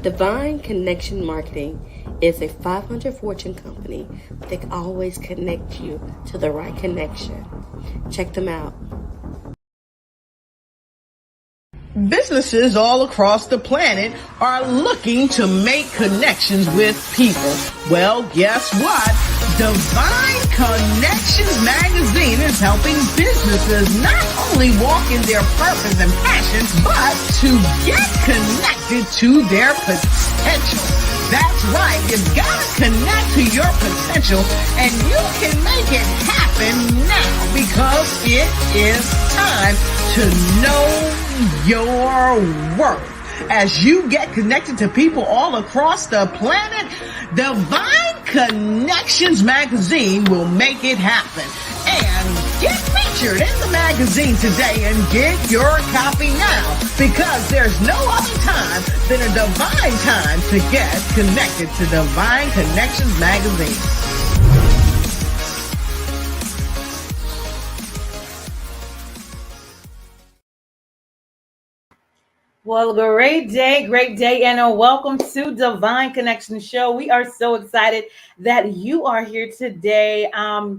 Divine Connection Marketing is a 500 Fortune company that can always connect you to the right connection. Check them out. Businesses all across the planet are looking to make connections with people. Well, guess what? Divine Connections magazine is helping businesses not only walk in their purpose and passions, but to get connected to their potential. That's right. You've got to connect to your potential, and you can make it happen now because it is time to know your worth. As you get connected to people all across the planet, Divine Connections magazine will make it happen. And get featured in the magazine today and get your copy now, because there's no other time than a divine time to get connected to Divine Connections magazine. Well, great day, and welcome to Divine Connection Show. We are so excited that you are here today.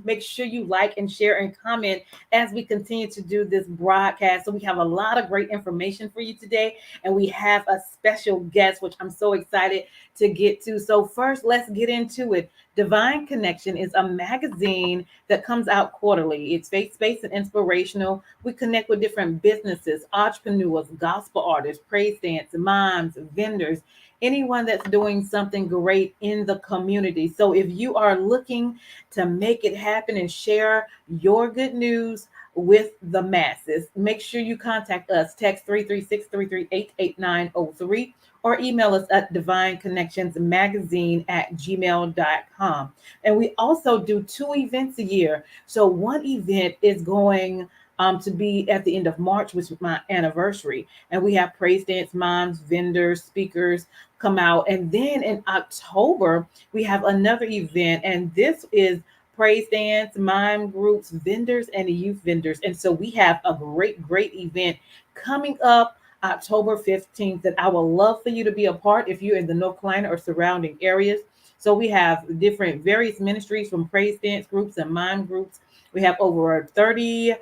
Make sure you like and share and comment as we continue to do this broadcast. So we have a lot of great information for you today, and we have a special guest, which I'm so excited to get to. So first, let's get into it. Divine Connection is a magazine that comes out quarterly. It's faith-based and inspirational. We connect with different businesses, entrepreneurs, gospel artists, praise dance, moms, vendors, anyone that's doing something great in the community. So if you are looking to make it happen and share your good news with the masses, make sure you contact us. Text 336-338-8903 or email us at divineconnectionsmagazine@gmail.com. And we also do 2 events a year. So one event is going to be at the end of March, which is my anniversary. And we have praise dance moms, vendors, speakers come out. And then in October, we have another event. And this is praise dance, mime groups, vendors, and youth vendors. And so we have a great event coming up October 15th that I would love for you to be a part if you're in the North Carolina or surrounding areas. So we have different various ministries from praise dance groups and mime groups. We have over 30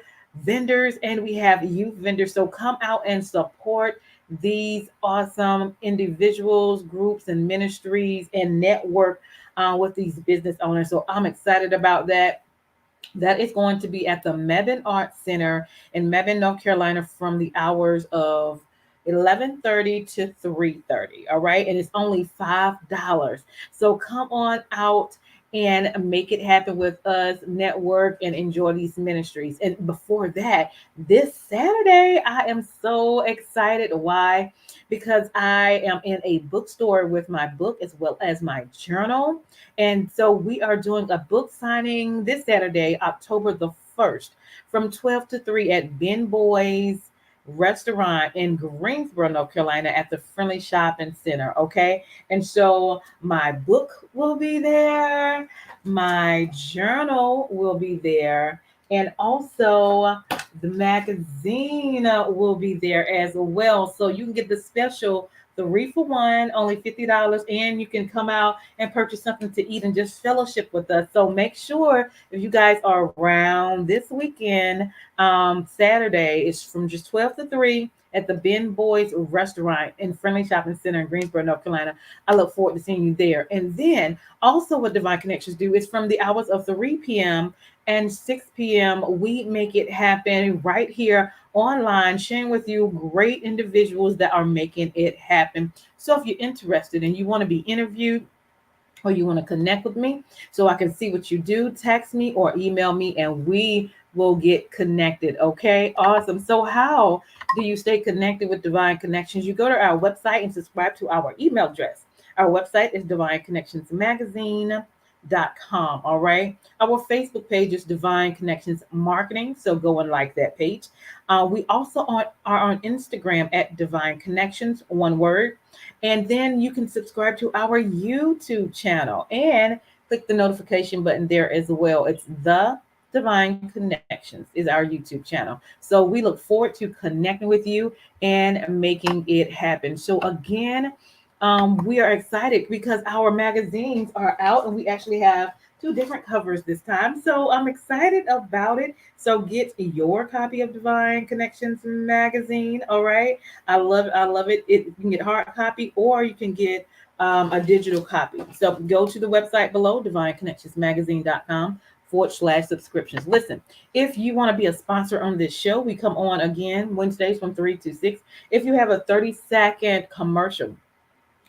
vendors and we have youth vendors. So come out and support these awesome individuals, groups, and ministries and network with these business owners. So I'm excited about that. That is going to be at the Mebane Arts Center in Mebane, North Carolina from the hours of 11:30 to 3:30. All right. And it's only $5. So come on out and make it happen with us, network, and enjoy these ministries. And before that, this Saturday, I am so excited. Why? Because I am in a bookstore with my book as well as my journal. And so we are doing a book signing this Saturday, October the 1st, from 12 to 3 at Ben Boy's Restaurant in Greensboro, North Carolina at the Friendly Shopping Center. Okay. And so my book will be there. My journal will be there. And also the magazine will be there as well. So you can get the special 3 for 1, only $50, and you can come out and purchase something to eat and just fellowship with us. So make sure if you guys are around this weekend, Saturday, it's from just 12 to 3 at the Ben Boys Restaurant in Friendly Shopping Center in Greensboro, North Carolina. I look forward to seeing you there. And then also what Divine Connections do is from the hours of 3 p.m. and 6 p.m., we make it happen right here online, sharing with you great individuals that are making it happen. So if you're interested and you want to be interviewed or you want to connect with me so I can see what you do, text me or email me and we will get connected. Okay, awesome. So how do you stay connected with Divine Connections? You go to our website and subscribe to our email address. Our website is divineconnectionsmagazine.com. All right. Our Facebook page is Divine Connections Marketing. So go and like that page. We also are on Instagram at Divine Connections, one word. And then you can subscribe to our YouTube channel and click the notification button there as well. It's the Divine Connections is our YouTube channel. So we look forward to connecting with you and making it happen. So again, we are excited because our magazines are out and we actually have two different covers this time. So I'm excited about it. So get your copy of Divine Connections magazine. All right. I love it. You can get hard copy or you can get a digital copy. So go to the website below, divineconnectionsmagazine.com/subscriptions. Listen, if you want to be a sponsor on this show, we come on again Wednesdays from 3 to 6. If you have a 30-second commercial,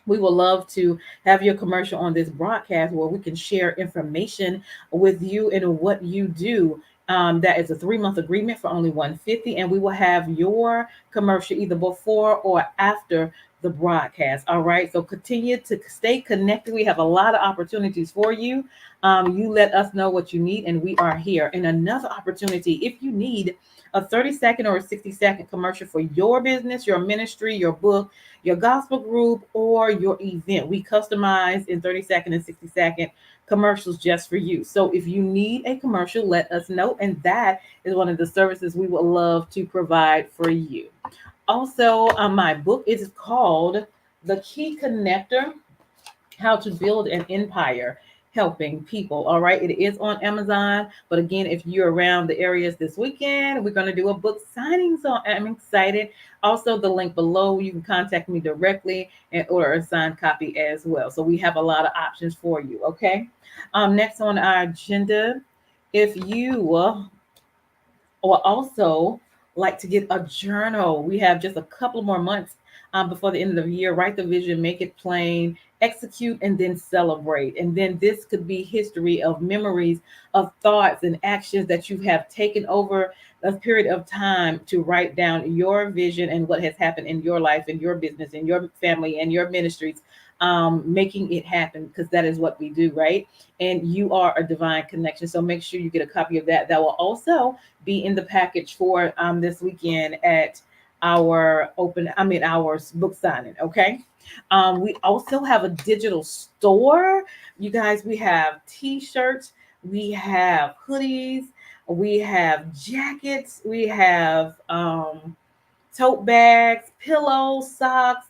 we would love to have your commercial on this broadcast where we can share information with you and what you do. That is a 3-month agreement for only $150, and we will have your commercial either before or after the broadcast. All right, so continue to stay connected. We have a lot of opportunities for you. You let us know what you need, and we are here. And another opportunity, if you need a 30-second or a 60-second commercial for your business, your ministry, your book, your gospel group, or your event. We customize in 30-second and 60-second commercials just for you. So if you need a commercial, let us know. And that is one of the services we would love to provide for you. Also, my book is called The Key Connector: How to Build an Empire Helping People. All right, it is on Amazon. But again, if you're around the areas this weekend, we're going to do a book signing. So I'm excited. Also, the link below, you can contact me directly and order a signed copy as well. So we have a lot of options for you. Okay. Next on our agenda, if you or also like to get a journal, we have just a couple more months before the end of the year. Write the vision, make it plain, execute, and then celebrate. And then this could be history of memories, of thoughts and actions that you have taken over a period of time to write down your vision and what has happened in your life, in your business, in your family, and your ministries, making it happen, because that is what we do, right? And you are a divine connection. So make sure you get a copy of that. That will also be in the package for this weekend at our book signing. Okay. We also have a digital store. You guys, we have t-shirts, we have hoodies, we have jackets, we have tote bags, pillows, socks,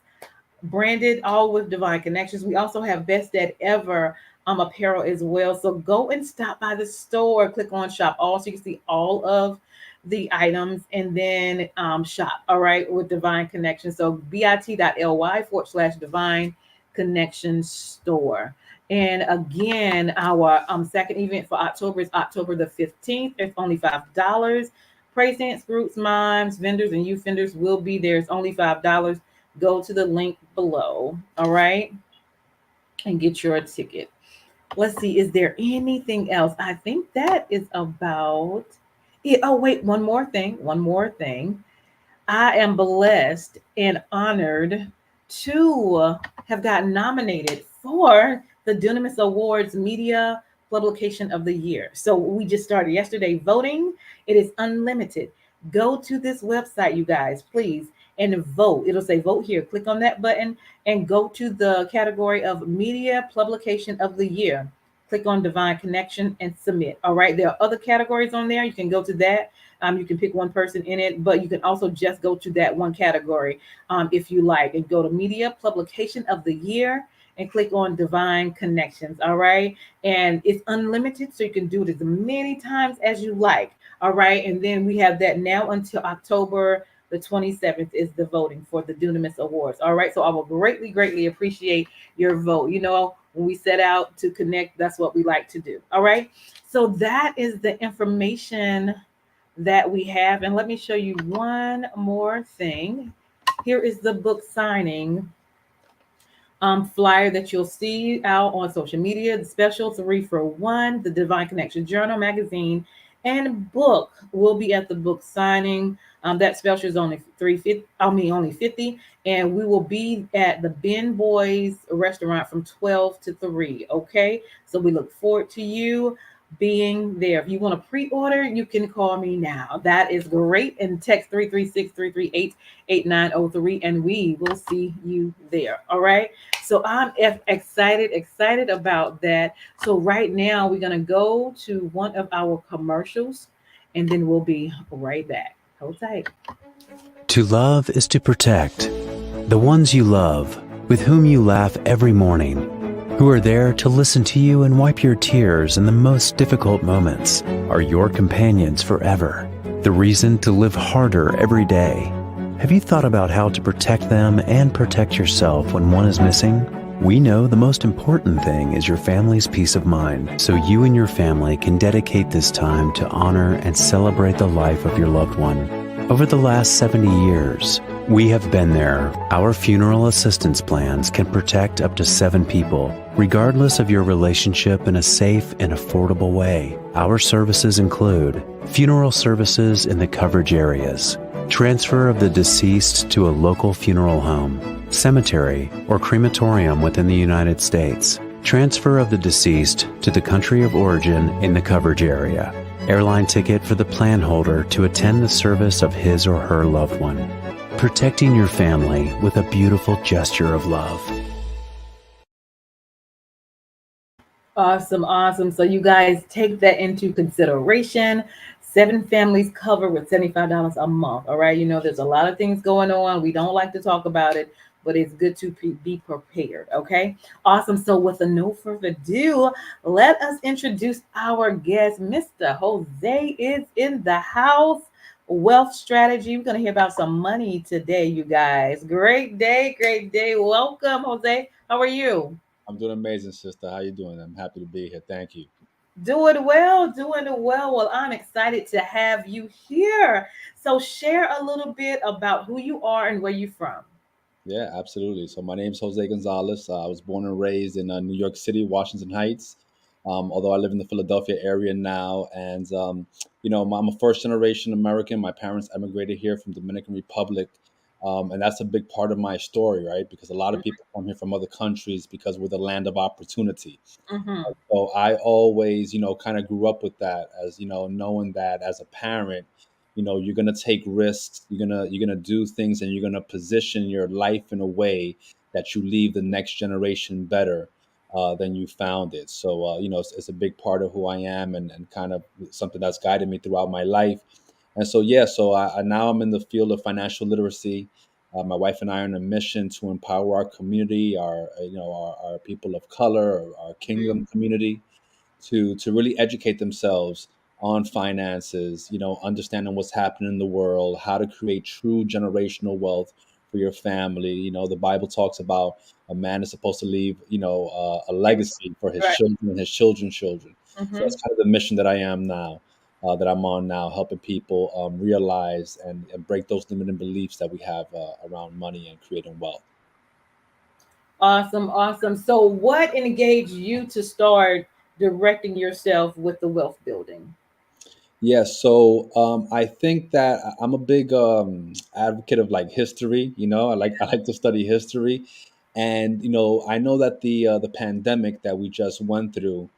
branded all with Divine Connections. We also have Best Dad Ever apparel as well. So go and stop by the store, click on shop all so you can see all of the items, and then shop, all right, with Divine Connections. So bit.ly/Divine Connections store. And again, our second event for October is October the 15th. It's only $5. Praise dance groups, mimes, vendors, and youth vendors will be there. It's only $5. Go to the link below, all right, and get your ticket. Let's see, is there anything else? I think that is about it. Oh, wait, one more thing. I am blessed and honored to have gotten nominated for the Dunamis Awards Media Publication of the Year. So we just started yesterday voting. It is unlimited. Go to this website, you guys, please, and vote. It'll say vote here. Click on that button and go to the category of Media Publication of the Year. Click on Divine Connection and submit. All right. There are other categories on there. You can go to that. You can pick one person in it, but you can also just go to that one category if you like, and go to Media Publication of the Year and click on Divine Connections. All right. And it's unlimited, so you can do it as many times as you like. All right. And then we have that now until October the 27th is the voting for the Dunamis Awards. All right. So I will greatly, greatly appreciate your vote. You know, when we set out to connect, that's what we like to do. All right. So that is the information that we have. And let me show you one more thing. Here is the book signing flyer that you'll see out on social media. The special 3 for 1, the Divine Connection Journal, magazine, and book will be at the book signing. That special is only only 50, and we will be at the Ben Boys restaurant from 12 to 3. Okay, so we look forward to you being there. If you want to pre-order, you can call me now. That is great, and text 336-338-8903, and we will see you there. All right. So I'm excited about that. So right now we're gonna go to one of our commercials, and then we'll be right back. Hold tight. To love is to protect. The ones you love, with whom you laugh every morning, who are there to listen to you and wipe your tears in the most difficult moments, are your companions forever, the reason to live harder every day. Have you thought about how to protect them and protect yourself when one is missing? We know the most important thing is your family's peace of mind, so you and your family can dedicate this time to honor and celebrate the life of your loved one. Over the last 70 years, we have been there. Our funeral assistance plans can protect up to 7 people, regardless of your relationship, in a safe and affordable way. Our services include funeral services in the coverage areas, transfer of the deceased to a local funeral home, cemetery, or crematorium within the United States, transfer of the deceased to the country of origin in the coverage area, airline ticket for the plan holder to attend the service of his or her loved one, protecting your family with a beautiful gesture of love. Awesome, awesome. So you guys take that into consideration. 7 families covered with $75 a month. All right. You know, there's a lot of things going on. We don't like to talk about it, but it's good to be prepared. Okay. Awesome. So with no further ado, let us introduce our guest. Mr. Jose is in the house. Wealth strategy. We're going to hear about some money today, you guys. Great day. Great day. Welcome, Jose. How are you? I'm doing amazing, sister. How you doing? I'm happy to be here. Thank you. Doing well, doing well. Well, I'm excited to have you here. So share a little bit about who you are and where you're from. Yeah, absolutely. So my name's Jose Gonzalez. I was born and raised in New York City, Washington Heights. Although I live in the Philadelphia area now, and I'm a first generation American. My parents emigrated here from Dominican Republic, and that's a big part of my story, right? Because a lot of people come here from other countries because we're the land of opportunity. Mm-hmm. So I always, kind of grew up with that, as knowing that as a parent, you're gonna take risks, you're gonna do things, and you're gonna position your life in a way that you leave the next generation better than you found it. So it's a big part of who I am, and kind of something that's guided me throughout my life. And so yeah, so now I'm in the field of financial literacy. My wife and I are on a mission to empower our community, our people of color, our kingdom community, to really educate themselves on finances, understanding what's happening in the world, how to create true generational wealth for your family. The Bible talks about a man is supposed to leave, a legacy for his Right. children and his children's children. So Mm-hmm. that's kind of the mission that I am now, that I'm on now, helping people realize and break those limiting beliefs that we have around money and creating wealth. Awesome, awesome. So what engaged you to start directing yourself with the wealth building? Yeah, so I think that I'm a big advocate of like history. I like to study history, and I know that the pandemic that we just went through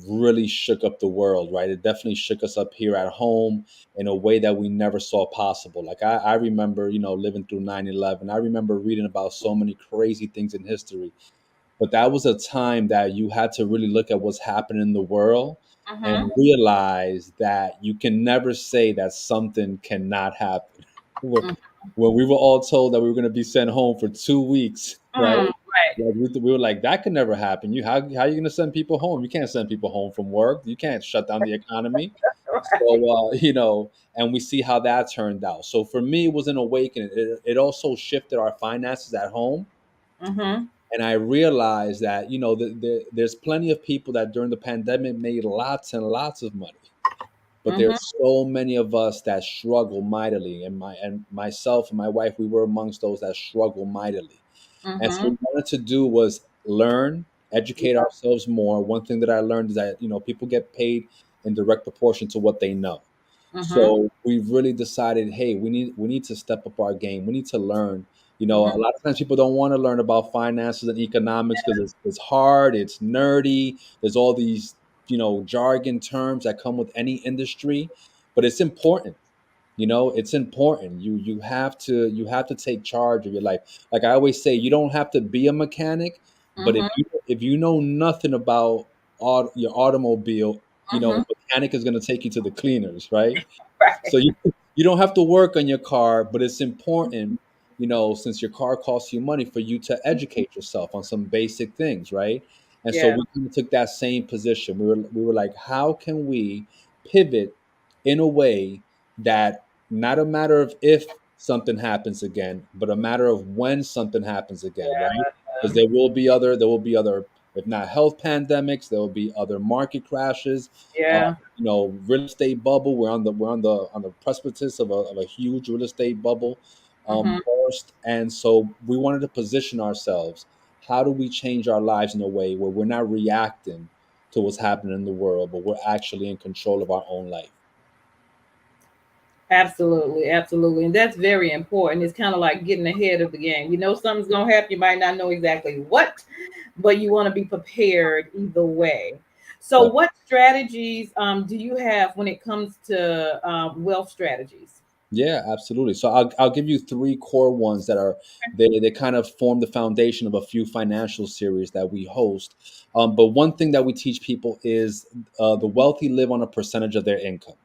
really shook up the world, right? It definitely shook us up here at home in a way that we never saw possible. Like I remember, living through 9/11. I remember reading about so many crazy things in history, but that was a time that you had to really look at what's happening in the world and Mm-hmm. realize that you can never say that something cannot happen. When when we were all told that we were going to be sent home for 2 weeks, right? Mm-hmm. Right. Like we were like, that could never happen. How are you going to send people home? You can't send people home from work. You can't shut down the economy. Right. So, and we see how that turned out. So for me, it was an awakening. It also shifted our finances at home, Mm-hmm. and I realized that there's plenty of people that during the pandemic made lots and lots of money, but Mm-hmm. there's so many of us that struggle mightily, and myself and my wife, we were amongst those that struggle mightily. And so Mm-hmm. what we wanted to do was learn, educate Yeah. ourselves more. One thing that I learned is that people get paid in direct proportion to what they know. Mm-hmm. So we've really decided, hey, we need to step up our game. We need to learn. Mm-hmm. A lot of times people don't want to learn about finances and economics because it's hard, it's nerdy. There's all these jargon terms that come with any industry, but it's important. It's important. You have to take charge of your life. Like I always say, you don't have to be a mechanic, but if Mm-hmm. you know nothing about your automobile, Mm-hmm. a mechanic is going to take you to the cleaners, right? So Right. you don't have to work on your car, but it's important since your car costs you money, for you to educate yourself on some basic things, right? And so Yeah. we kind of took that same position. We were like, how can we pivot in a way that not a matter of if something happens again, but a matter of when something happens again, right? Because there will be other, if not health pandemics, there will be other market crashes. Uh, Yeah. real estate bubble. We're on the precipice of a huge real estate bubble Mm-hmm. burst, and so we wanted to position ourselves. How do we change our lives in a way where we're not reacting to what's happening in the world, but we're actually in control of our own life? Absolutely, absolutely. And that's very important. It's kind of like getting ahead of the game. You know something's gonna happen, you might not know exactly what, but you want to be prepared either way. So That what strategies do you have when it comes to wealth strategies? Yeah, absolutely. So I'll give you three core ones that are they kind of form the foundation of a few financial series that we host. But one thing that we teach people is the wealthy live on a percentage of their income.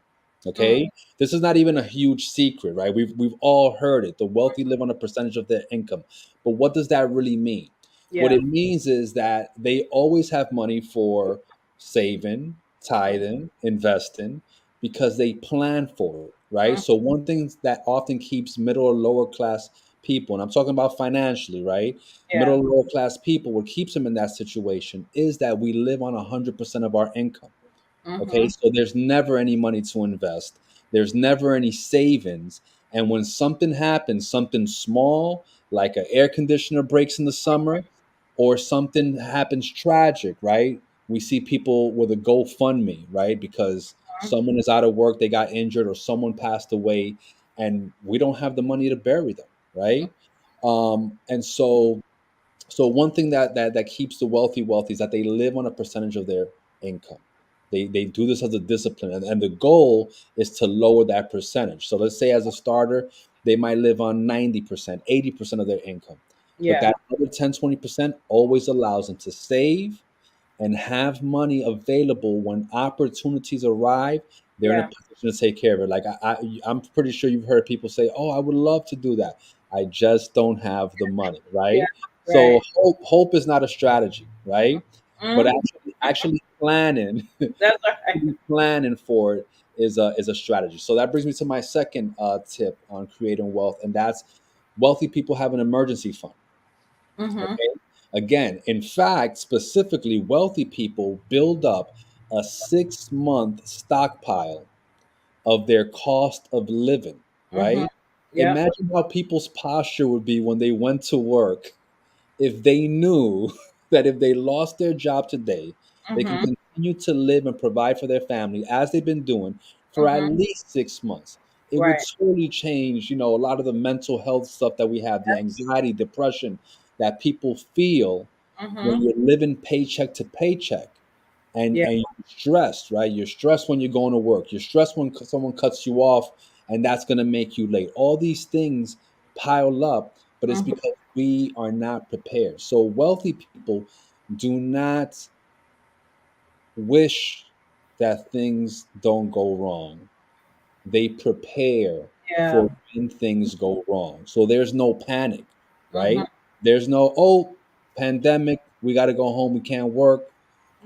Mm, Okay, this is not even a huge secret, right? We've all heard it. The wealthy live on a percentage of their income. But what does that really mean? What yeah. it means is that they always have money for saving, tithing, investing, because they plan for it, right? Mm, So one thing that often keeps middle or lower class people, and I'm talking about financially, right? Middle yeah. or lower class people, what keeps them in that situation is that we live on 100% of our income. Okay, Mm-hmm. so there's never any money to invest. There's never any savings. And when something happens, something small, like an air conditioner breaks in the summer, or something happens tragic, right? We see people with a GoFundMe, right? Because someone is out of work, they got injured, or someone passed away, and we don't have the money to bury them, right? And so one thing that keeps the wealthy is that they live on a percentage of their income. They do this as a discipline, and the goal is to lower that percentage. So let's say as a starter, they might live on 90%, 80% of their income. But Yeah. that other 10, 20% always allows them to save and have money available when opportunities arrive. They're in a Yeah. position to take care of it. Like I'm pretty sure you've heard people say, "Oh, I would love to do that. I just don't have the money." Yeah. Right? Right. So hope is not a strategy, right? But Mm, actually planning that's all right. actually planning for it is a strategy. So that brings me to my second tip on creating wealth, and that's wealthy people have an emergency fund. Mm-hmm. Okay. Again, in fact, specifically, wealthy people build up a 6-month stockpile of their cost of living, Mm-hmm. right? Yep. Imagine how people's posture would be when they went to work if they knew that if they lost their job today, they can Mm-hmm. continue to live and provide for their family as they've been doing for at Mm-hmm. least 6 months. It would Right. totally change, a lot of the mental health stuff that we have, the anxiety, depression that people feel when Mm-hmm. you're living paycheck to paycheck. and Yeah. and you're stressed, right? You're stressed when you're going to work. You're stressed when someone cuts you off, and that's going to make you late. All these things pile up, but it's Mm-hmm. because we are not prepared. So wealthy people do not wish that things don't go wrong. They prepare Yeah. for when things go wrong. So there's no panic, Mm-hmm. right? There's no, oh, pandemic, we got to go home, we can't work.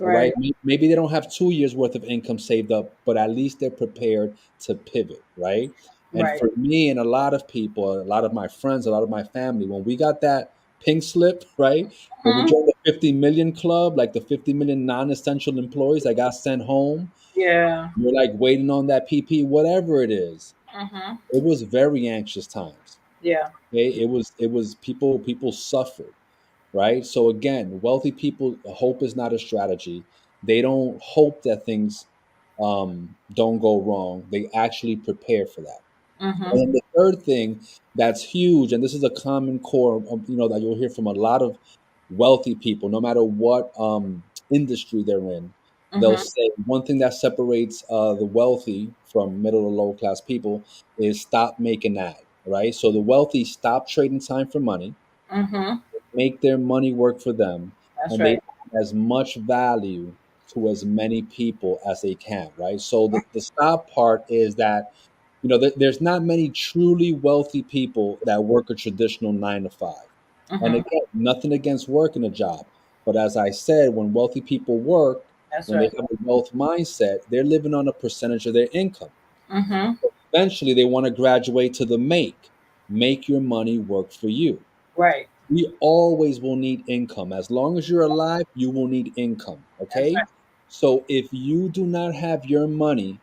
All right. Right. Maybe they don't have 2 years worth of income saved up, but at least they're prepared to pivot. Right. And Right. for me and a lot of people, a lot of my friends, a lot of my family, when we got that pink slip, right? When we Mm-hmm. joined the 50 million club, like the 50 million non essential employees that got sent home, Yeah. we're like waiting on that PP, whatever it is. Mm-hmm. It was very anxious times. Yeah. Okay. It was people suffered, right? So again, wealthy people, hope is not a strategy. They don't hope that things don't go wrong. They actually prepare for that. Mm-hmm. And then the third thing that's huge, and this is a common core, that you'll hear from a lot of wealthy people, no matter what industry they're in. They'll Mm-hmm. say one thing that separates the wealthy from middle or low class people is stop making that, right? So the wealthy stop trading time for money, Mm-hmm. make their money work for them, That's and they right. add as much value to as many people as they can, right? So the stop part is that, there's not many truly wealthy people that work a traditional 9 to 5. And Mm-hmm. again, nothing against working a job, but as I said, when wealthy people work, That's when they right. have a wealth mindset, they're living on a percentage of their income. Mm-hmm. Eventually, they want to graduate to the make your money work for you. Right. We always will need income. As long as you're alive, you will need income. That's Okay. So if you do not have your money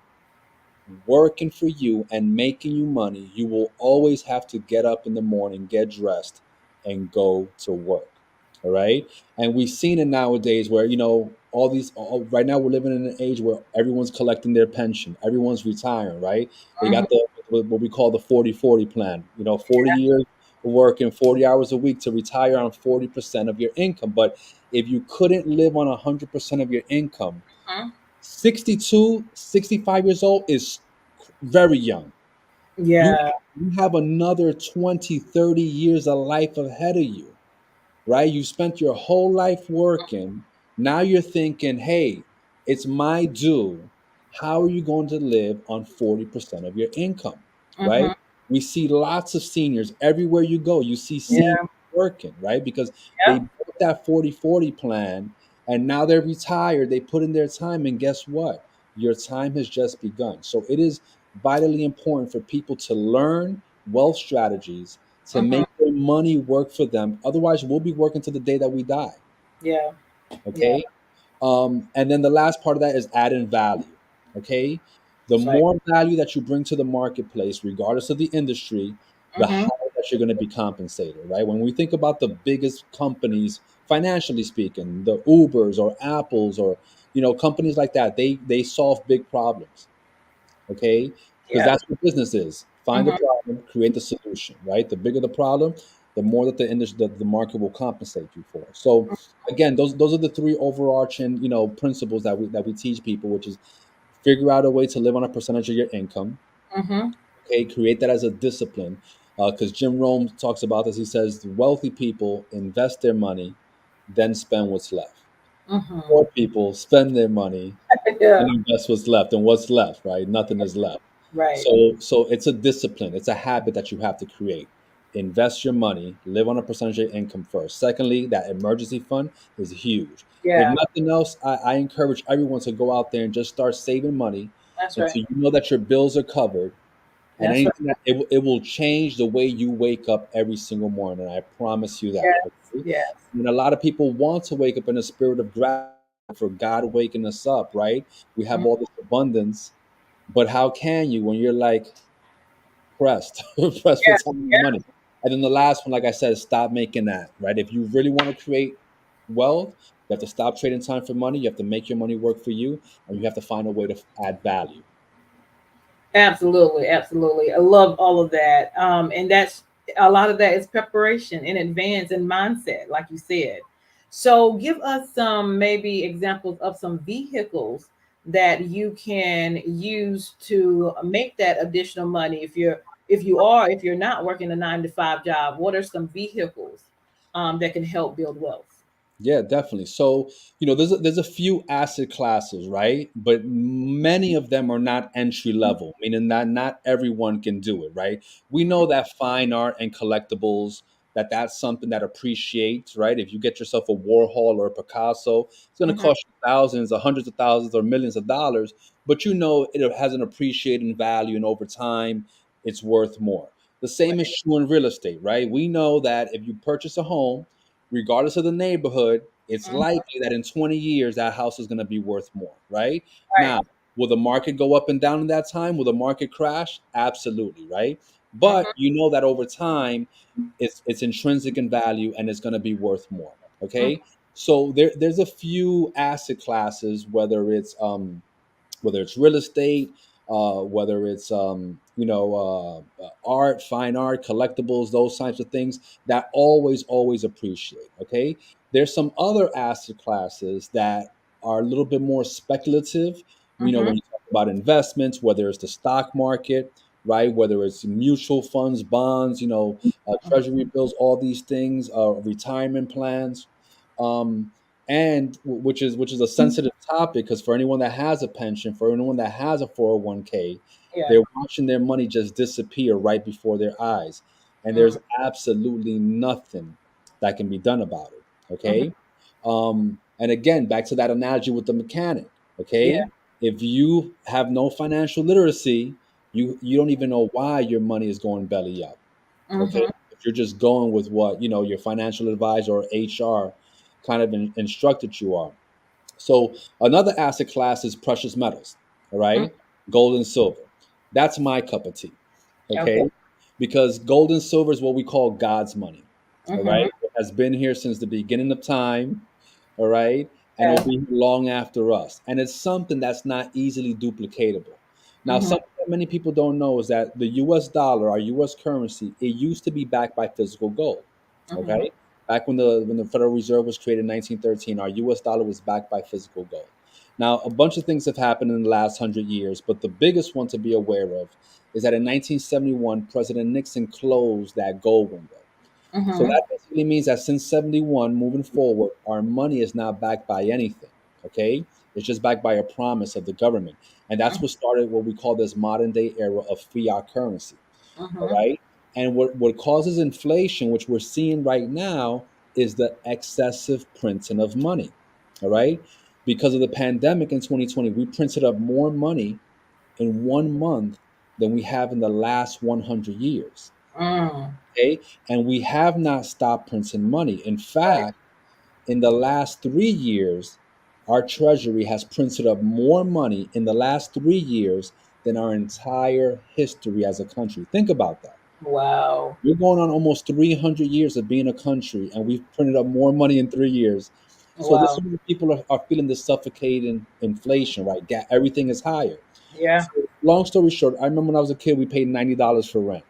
working for you and making you money, you will always have to get up in the morning, get dressed, and go to work. All right. And we've seen it nowadays where, right now we're living in an age where everyone's collecting their pension, everyone's retiring, right? They right. got what we call the 40-40 plan, 40 years working 40 hours a week to retire on 40% of your income. But if you couldn't live on 100% of your income, Mm-hmm. 62, 65 years old is very young. You Yeah. you have another 20, 30 years of life ahead of you, right? You spent your whole life working. Now you're thinking, hey, it's my due. How are you going to live on 40% of your income, right? Mm-hmm. We see lots of seniors everywhere you go. You see seniors Yeah. working, right? Because they Yep. built that 40-40 plan and now they're retired. They put in their time, and guess what? Your time has just begun. So it is vitally important for people to learn wealth strategies to Mm-hmm. make their money work for them. Otherwise, we'll be working to the day that we die. Yeah. Yeah. Okay. And then the last part of that is adding value. Okay. The That's right. more value that you bring to the marketplace, regardless of the industry, the Mm-hmm. higher that you're going to be compensated, right? When we think about the biggest companies, financially speaking, the Ubers or Apples or companies like that, they solve big problems. Okay, because Yeah. that's what business is. Find the Mm-hmm. problem, create the solution, right? The bigger the problem, the more that the industry, the market will compensate you for. So again, those are the three overarching, principles that we teach people, which is figure out a way to live on a percentage of your income. Mm-hmm. Okay, create that as a discipline. Because Jim Rome talks about this. He says wealthy people invest their money, then spend what's left. Mm-hmm. Poor people spend their money Yeah. and invest what's left. And what's left, right? Nothing is left. Right. So it's a discipline. It's a habit that you have to create. Invest your money, live on a percentage of your income first. Secondly, that emergency fund is huge. If Yeah. nothing else, I encourage everyone to go out there and just start saving money That's right. until you know that your bills are covered. And That's right. anything that it will change the way you wake up every single morning. I promise you that. Yes. Okay? Yes. And a lot of people want to wake up in a spirit of gratitude for God waking us up, right? We have all this abundance, but how can you when you're like pressed, pressed for Yeah. time and Yeah. money? And then the last one, like I said, is stop making that, right? If you really want to create wealth, you have to stop trading time for money. You have to make your money work for you, and you have to find a way to add value. Absolutely, absolutely. I love all of that. And that's a lot of that is preparation in advance and mindset, like you said. So, give us some maybe examples of some vehicles that you can use to make that additional money. If you're not working a 9 to 5 job, what are some vehicles that can help build wealth? Yeah, definitely. So, there's a few asset classes, right? But many of them are not entry level, meaning that not everyone can do it, right? We know that fine art and collectibles, that's something that appreciates, right? If you get yourself a Warhol or a Picasso, it's going to Hmm. cost you thousands or hundreds of thousands or millions of dollars, but it has an appreciating value, and over time, it's worth more. The same is true in real estate, right? We know that if you purchase a home, regardless of the neighborhood, it's Hmm. likely that in 20 years that house is going to be worth more, right? Right. Now, will the market go up and down in that time? Will the market crash? Absolutely, right? But Hmm. you know that over time, it's intrinsic in value and it's going to be worth more. Hmm. Okay, so there's a few asset classes, whether it's real estate, whether it's art, fine art, collectibles, those types of things that always appreciate. Okay, there's some other asset classes that are a little bit more speculative. Hmm. When you talk about investments, whether it's the stock market, right, whether it's mutual funds, bonds, treasury bills, all these things, retirement plans. Um, and which is a sensitive topic because for anyone that has a pension, for anyone that has a 401k, Yeah. They're watching their money just disappear right before their eyes. And there's Mm. absolutely nothing that can be done about it. Mhm. Okay. And again, back to that analogy with the mechanic. Yeah. Okay. If you have no financial literacy, you don't even know why your money is going belly up. Okay. Mhm. If you're just going with what, your financial advisor or HR kind of instructed you are. So another asset class is precious metals, all Mm. right? Gold and silver. That's my cup of tea, Okay. okay? Because gold and silver is what we call God's money, all right? Mhm. It has been here since the beginning of time, all right? And it'll Yeah. be here long after us. And it's something that's not easily duplicatable. Now, Mhm. something that many people don't know is that the US dollar, our US currency, it used to be backed by physical gold, Mhm. okay? Back when the Federal Reserve was created in 1913, our US dollar was backed by physical gold. Now, a bunch of things have happened in the last 100 years, but the biggest one to be aware of is that in 1971, President Nixon closed that gold window. So Mhm. that basically means that since 71, moving forward, our money is not backed by anything. Okay. It's just backed by a promise of the government. And that's what started what we call this modern day era of fiat currency. All Mhm. right. And what causes inflation, which we're seeing right now, is the excessive printing of money. All right. Because of the pandemic in 2020, we printed up more money in 1 month than we have in the last 100 years. Mm. Okay. And we have not stopped printing money. In Right. fact, in the last 3 years, our treasury has printed up more money in the last 3 years than our entire history as a country. Think about that. Wow. We're going on almost 300 years of being a country, and we've printed up more money in 3 years. So this Wow. is where people are feeling the suffocating inflation, right? Everything is higher. Yeah. So long story short, I remember when I was a kid, we paid $90 for rent.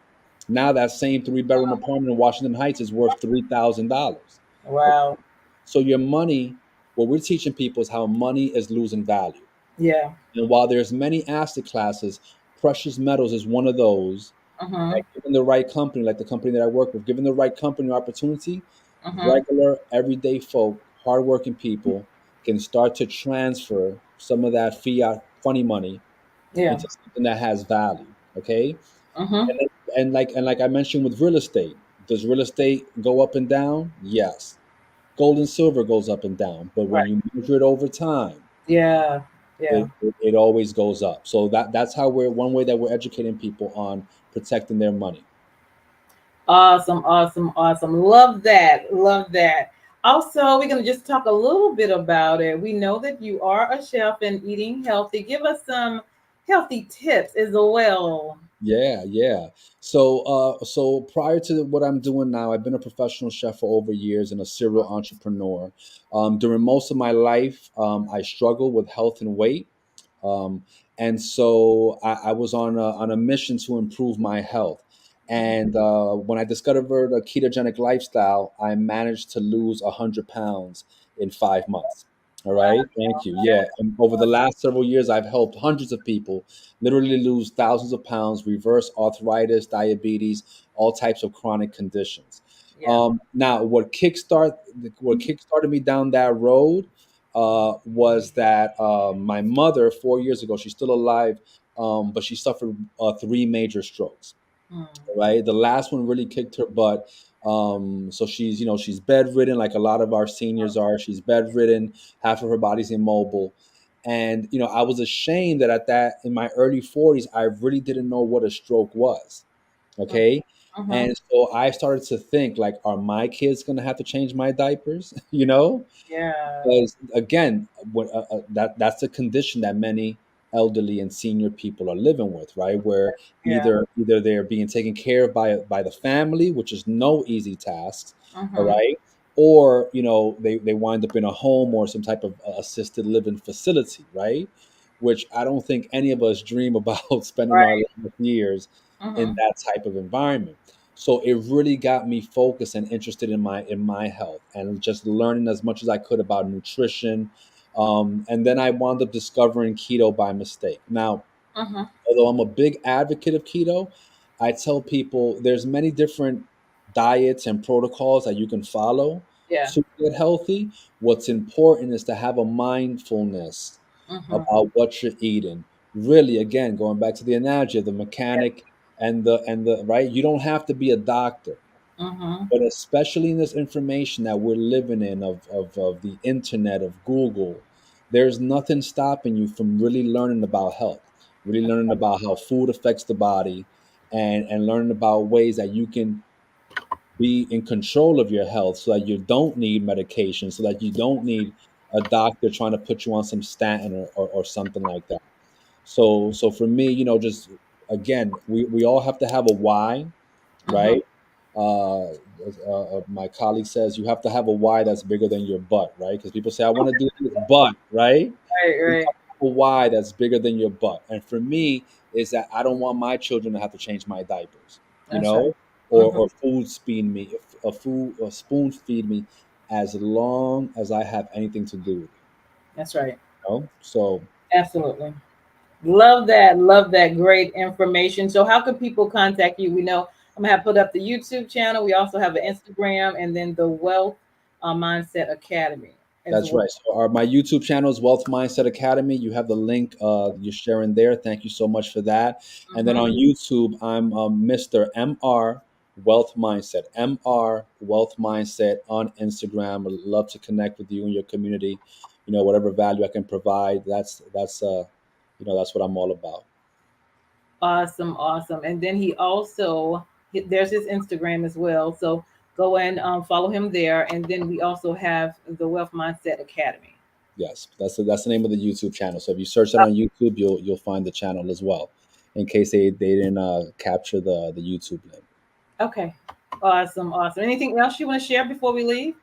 Now that same three-bedroom apartment in Washington Heights is worth $3,000. Okay, Wow. so your money, what we're teaching people is how money is losing value. Yeah. And while there's many asset classes, precious metals is one of those that, Mhm. given the right company, like the company that I work with, given the right company opportunity, Mhm. regular, everyday folk, hardworking people can start to transfer some of that fiat funny money Yeah. into something that has value. Okay. Mhm. And like I mentioned with real estate, does real estate go up and down? Yes. Gold and silver goes up and down, but when Right. you measure it over time, Yeah. Yeah. it always goes up. So that's how we're one way that we're educating people on protecting their money. Awesome. Awesome. Awesome. Love that. Love that. Also, we're going to just talk a little bit about it. We know that you are a chef and eating healthy. Give us some healthy tips as well. Yeah, yeah. So prior to what I'm doing now, I've been a professional chef for over years and a serial entrepreneur. During most of my life, I struggled with health and weight. Um, and so I was on a mission to improve my health. And when I discovered a ketogenic lifestyle, I managed to lose 100 pounds in 5 months. All right, thank you. Yeah, and over the last several years, I've helped hundreds of people literally lose thousands of pounds, reverse arthritis, diabetes, all types of chronic conditions. Yeah. Now, what kickstarted me down that road was that my mother 4 years ago, she's still alive, but she suffered three major strokes. Mm. Right, the last one really kicked her butt. So she's bedridden, like a lot of our seniors are. She's bedridden, half of her body's immobile. And I was ashamed that at that in my early 40s, I really didn't know what a stroke was. Okay. Mhm. And so I started to think, like, are my kids going to have to change my diapers? Yeah. Because again, that's a condition that many elderly and senior people are living with, right? Where Yeah. either they're being taken care of by the family, which is no easy tasks, all Mhm. right, or they wind up in a home or some type of assisted living facility, right? Which I don't think any of us dream about spending our Right. last years in Mhm. that type of environment. So it really got me focused and interested in my health and just learning as much as I could about nutrition. And then I wound up discovering keto by mistake. Now, Mhm. although I'm a big advocate of keto, I tell people there's many different diets and protocols that you can follow Yeah. to get healthy. What's important is to have a mindfulness Mhm. about what you're eating, really, again, going back to the analogy of the mechanic and the right, you don't have to be a doctor. Mm-hmm. But especially in this information that we're living in of the internet, of Google, there's nothing stopping you from really learning about health, really learning about how food affects the body, and learning about ways that you can be in control of your health so that you don't need medication, so that you don't need a doctor trying to put you on some statin or something like that. So for me, just again, we all have to have a why, Mm-hmm. right? My colleague says you have to have a why that's bigger than your butt, right? Because people say, I want to do this, but, right? Right, You right. have to have a why that's bigger than your butt. And for me, is that I don't want my children to have to change my diapers, you That's right. know, or, Mm-hmm. or food feed me, or spoon feed me, as long as I have anything to do with it, That's right. So Absolutely. Love that. Love that. Great information. So, how can people contact you? We know I'm gonna have put up the YouTube channel. We also have an Instagram, and then the Wealth Mindset Academy as that's well. right. So my YouTube channel is Wealth Mindset Academy. You have the link you're sharing there. Thank you so much for that. And then Mm-hmm. on YouTube, I'm Mr. MR Wealth Mindset. MR Wealth Mindset on Instagram. I'd love to connect with you and your community. Whatever value I can provide. That's what I'm all about. Awesome, awesome. And then he also there's his Instagram as well. So go and follow him there. And then we also have the Wealth Mindset Academy. Yes, that's the name of the YouTube channel. So if you search it on YouTube, you'll find the channel as well. In case they didn't capture the YouTube link. Okay. Awesome, awesome. Anything else you want to share before we leave?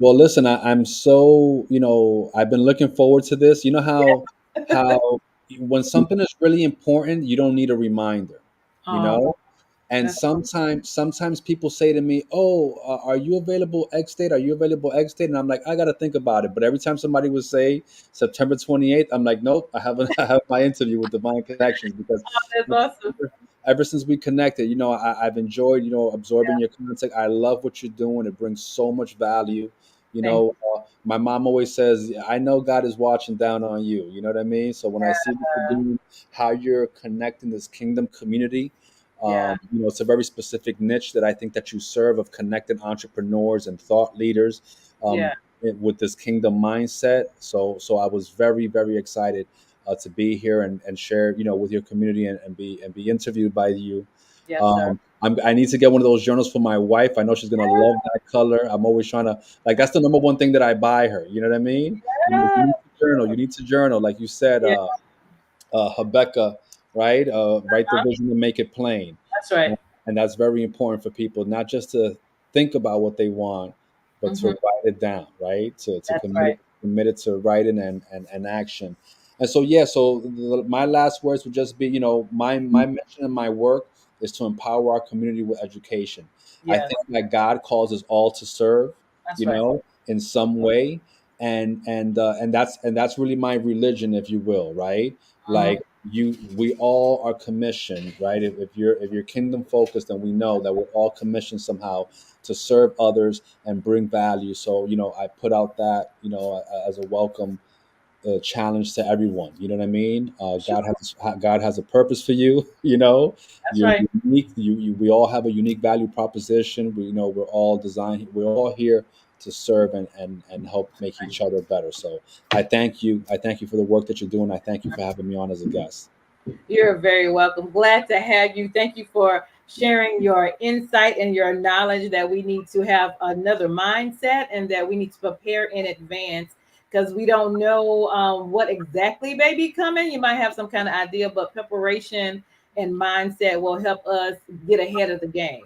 Well, listen, I'm so, I've been looking forward to this. You know how when something is really important, you don't need a reminder, you Oh, know? And that's sometimes people say to me, "Oh, are you available X date? Are you available X date?" And I'm like, "I got to think about it." But every time somebody would say September 28th, I'm like, "Nope, I haven't I have my interview with Divine Connections because that's awesome. ever since we connected, I've enjoyed, absorbing your content. I love what you're doing. It brings so much value. Thank you. My mom always says, I know God is watching down on you. You know what I mean? So when I see what you're doing, how you're connecting this kingdom community, Yeah, it's a very specific niche that I think that you serve, of connecting entrepreneurs and thought leaders, yeah, with this kingdom mindset. So I was very, very excited to be here and share, with your community, and be interviewed by you. yes, sir. I need to get one of those journals for my wife. I know she's gonna love that color. I'm always trying to, like, that's the number one thing that I buy her. You know what I mean? I'm like, you Yeah, need to journal. You need to journal, like you said, yeah, Habakkuk, right? Write the vision and make it plain. that's right. And that's very important for people, not just to think about what they want, but to Hmm. write it down, right? To That's right. commit it to writing and action. And so, yeah, so my last words would just be, my mission and my work is to empower our community with education. I Yes, think that God calls us all to serve, that's right. in some way. And that's really my religion, if you will, right? Hmm. Like, we all are commissioned, right? If you're kingdom focused, then we know that we're all commissioned somehow to serve others and bring value. So, I put out that, as a welcome challenge to everyone. You know what I mean? Sure. God has a purpose for you. That's You're right. unique. We all have a unique value proposition. We're all designed. We're all here to serve and help make each other better. So I thank you. I thank you for the work that you're doing. I thank you for having me on as a guest. You're very welcome. Glad to have you. Thank you for sharing your insight and your knowledge that we need to have another mindset and that we need to prepare in advance because we don't know what exactly may be coming. You might have some kind of idea, but preparation and mindset will help us get ahead of the game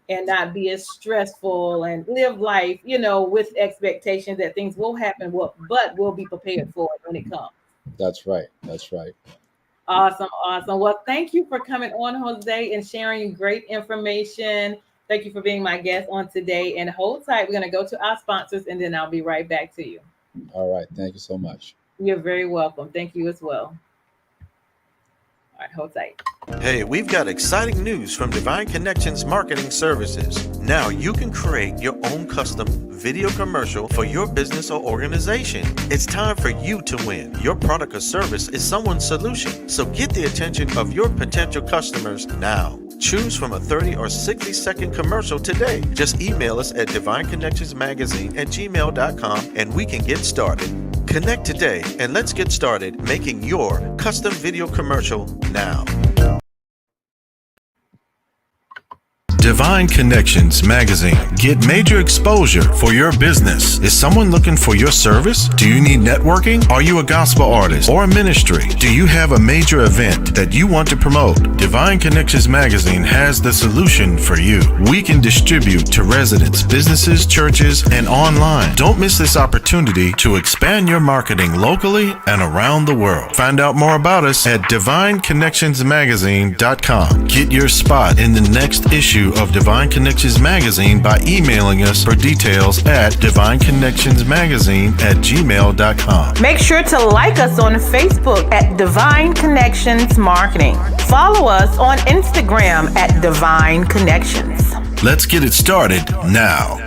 and not be as stressful and live life, with expectations that things will happen, but we'll be prepared for it when it comes. That's right. That's right. Awesome, awesome. Well, thank you for coming on, Jose, and sharing great information. Thank you for being my guest on today. And hold tight. We're going to go to our sponsors, and then I'll be right back to you. All right. Thank you so much. You're very welcome. Thank you as well. All right, Jose. Hey, we've got exciting news from Divine Connections Marketing Services. Now you can create your own custom video commercial for your business or organization. It's time for you to win. Your product or service is someone's solution, so get the attention of your potential customers now. Choose from a 30 or 60-second commercial today. Just email us at divineconnectionsmagazine@gmail.com and we can get started. Connect today and let's get started making your custom video commercial now. Divine Connections Magazine. Get major exposure for your business. Is someone looking for your service? Do you need networking? Are you a gospel artist or a ministry? Do you have a major event that you want to promote? Divine Connections Magazine has the solution for you. We can distribute to residents, businesses, churches, and online. Don't miss this opportunity to expand your marketing locally and around the world. Find out more about us at divineconnectionsmagazine.com. Get your spot in the next issue of Divine Connections Magazine by emailing us for details at divineconnectionsmagazine@gmail.com. Make sure to like us on Facebook at Divine Connections Marketing. Follow us on Instagram at Divine Connections. Let's get it started now.